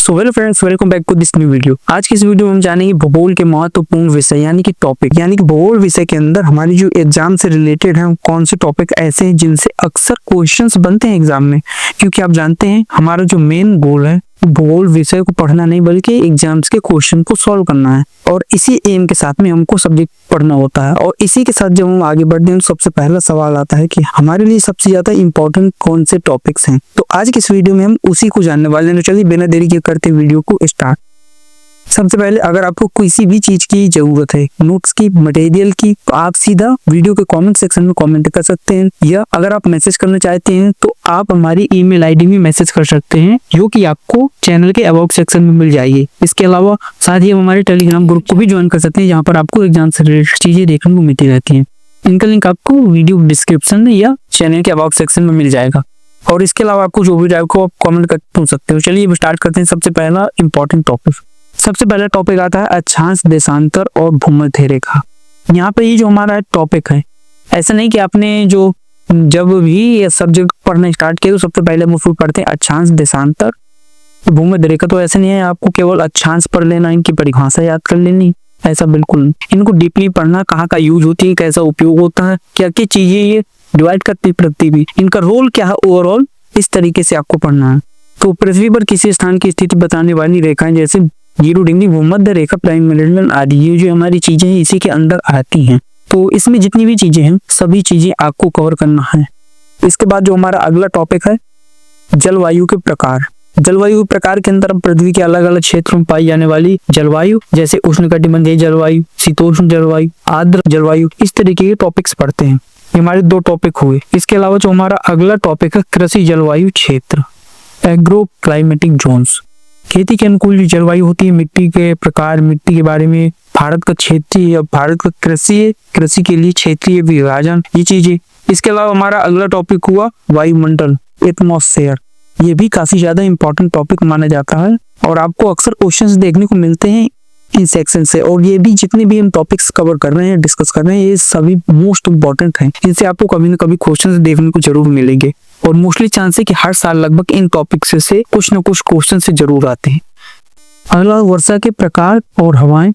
So well friends, welcome back to this new video. आज की इस वीडियो में हम जानेंगे भूगोल के महत्वपूर्ण विषय यानी कि टॉपिक, यानी कि भूगोल विषय के अंदर हमारी जो एग्जाम से रिलेटेड है कौन से टॉपिक ऐसे हैं जिनसे अक्सर क्वेश्चंस बनते हैं एग्जाम में। क्योंकि आप जानते हैं हमारा जो मेन गोल है भूगोल विषय को पढ़ना नहीं बल्कि एग्जाम्स के क्वेश्चन को सॉल्व करना है, और इसी एम के साथ में हमको सब्जेक्ट पढ़ना होता है। और इसी के साथ जब हम आगे बढ़ते हैं तो सबसे पहला सवाल आता है कि हमारे लिए सबसे ज्यादा इंपॉर्टेंट कौन से टॉपिक्स हैं। तो आज की इस वीडियो में हम उसी को जानने वाले हैं। तो चलिए बिना देरी के करते वीडियो को स्टार्ट। सबसे पहले अगर आपको किसी भी चीज की जरूरत है, नोट्स की, मटेरियल की, तो आप सीधा वीडियो के कमेंट सेक्शन में कमेंट कर सकते हैं, या अगर आप मैसेज करना चाहते हैं तो आप हमारी ईमेल आईडी में मैसेज कर सकते हैं, जो कि आपको चैनल के अबाउट सेक्शन में मिल जाएगी। इसके अलावा साथ ही हमारे टेलीग्राम ग्रुप को भी ज्वाइन कर सकते हैं, जहाँ पर आपको एग्जाम से रिलेटेड चीजें देखने को मिलती रहती है। इनका लिंक आपको वीडियो डिस्क्रिप्शन में या चैनल के अबाउट सेक्शन में मिल जाएगा। और इसके अलावा आपको जो भी आपको आप कमेंट कर पूछ सकते हो। चलिए स्टार्ट करते हैं। सबसे पहला इंपॉर्टेंट टॉपिक, सबसे पहला टॉपिक आता है अक्षांश, देशांतर और भूमध्य रेखा। यहाँ पे ये जो हमारा टॉपिक है, ऐसा नहीं कि आपने जो जब भी ये सब्जेक्ट पढ़ना स्टार्ट किया तो सबसे पहले हम उसको पढ़ते हैं अक्षांश, देशांतर, भूमध्य रेखा। तो ऐसा नहीं है आपको केवल अक्षांश पढ़ लेना, इनकी परिभाषा याद कर लेनी, ऐसा बिल्कुल नहीं। इनको डीपली पढ़ना, कहाँ का यूज होती है, कैसा उपयोग होता है, क्या क्या चीजें ये डिवाइड करती पृथ्वी भी, इनका रोल क्या है ओवरऑल, इस तरीके से आपको पढ़ना है। तो पृथ्वी पर किसी स्थान की स्थिति बताने वाली रेखाएं जैसे 0 डिग्री, भूमध्य रेखा, प्राइम मेरिडियन आदि, ये जो हमारी चीजें हैं इसी के अंदर आती हैं। तो इसमें जितनी भी चीजें हैं सभी चीजें आपको कवर करना है। इसके बाद जो हमारा अगला टॉपिक है जलवायु के प्रकार। जलवायु प्रकार के अंदर पृथ्वी के अलग अलग क्षेत्रों में पाई जाने वाली जलवायु, जैसे उष्णकटिबंधीय जलवायु, शीतोष्ण जलवायु, आर्द्र जलवायु, इस तरीके के टॉपिक्स पढ़ते हैं। ये हमारे 2 टॉपिक हुए। इसके अलावा जो हमारा अगला टॉपिक है कृषि जलवायु क्षेत्र, एग्रो क्लाइमेटिक जोन्स। खेती के अनुकूल जो जलवायु होती है, मिट्टी के प्रकार, मिट्टी के बारे में, भारत का क्षेत्रीय या भारत का कृषि के लिए क्षेत्रीय विभाजन, ये चीजें। इसके अलावा हमारा अगला टॉपिक हुआ वायुमंडल, एटमॉस्फेयर। ये भी काफी ज्यादा इंपॉर्टेंट टॉपिक माना जाता है और आपको अक्सर क्वेश्चंस देखने को मिलते हैं इन सेक्शन से। और ये भी जितने भी हम टॉपिक्स कवर कर रहे हैं, डिस्कस कर रहे हैं, ये सभी मोस्ट इंपॉर्टेंट हैं। इनसे आपको कभी ना कभी क्वेश्चंस देखने को जरूर मिलेंगे, और मोस्टली चांस है कि हर साल लगभग इन टॉपिक्स से कुछ न कुछ क्वेश्चन से जरूर आते हैं। अगला वर्षा के प्रकार और हवाएं।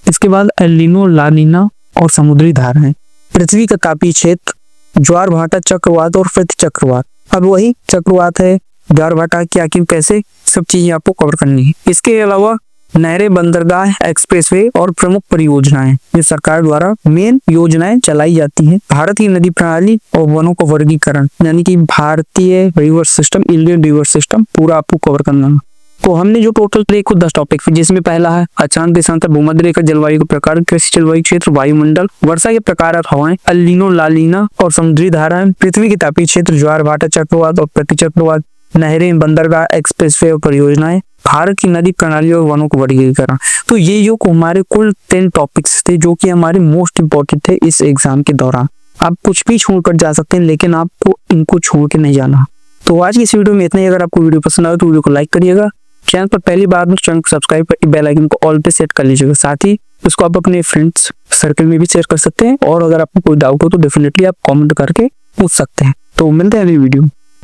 इसके बाद एल नीनो, ला नीना और समुद्री धाराएं। पृथ्वी का तापीय क्षेत्र, ज्वार भाटा, चक्रवात और प्रति चक्रवात। अब वही चक्रवात है, ज्वार भाटा, क्या क्यों कैसे, सब चीजें आपको कवर करनी है। इसके अलावा नहरें, बंदरगाह, एक्सप्रेसवे और प्रमुख परियोजनाएं, जो सरकार द्वारा मेन योजनाएं चलाई जाती हैं। भारत की नदी प्रणाली और वनों का वर्गीकरण, यानी कि भारतीय river system, Indian river system, पूरा आपको कवर करना है। तो हमने जो टोटल देखो 10 टॉपिक, जिसमें पहला है अक्षांश, देशांतर, भूमध्य रेखा, जलवायु के प्रकार, कृषि जलवायु क्षेत्र, वायुमंडल, वर्षा के प्रकार और हवाएं, एल नीनो, ला नीना और समुद्री धाराएं, पृथ्वी के तापीय क्षेत्र, ज्वार भाटा, चक्रवात और प्रति चक्रवात, नहरें, बंदरगाह, एक्सप्रेसवे और परियोजनाएं, भारत की नदी प्रणाली और वनों को वर्गीकरण। तो ये जो हमारे कुल 10 टॉपिक्स थे जो कि हमारे मोस्ट इंपॉर्टेंट थे इस एग्जाम के दौरान। आप कुछ भी छोड़कर जा सकते हैं, लेकिन आपको इनको छोड़ के नहीं जाना। तो आज की इस वीडियो में इतना ही। अगर आपको वीडियो पसंद आए तो वीडियो को लाइक करिएगा, चैनल पर पहली बार में चैनल को सब्सक्राइब कर बेल आइकन को ऑल पे सेट कर लीजिएगा। साथ ही उसको आप अपने फ्रेंड्स सर्कल में भी शेयर कर सकते हैं, और अगर आपको कोई डाउट हो तो डेफिनेटली आप कमेंट करके पूछ सकते हैं। तो मिलते हैं अगली वीडियो।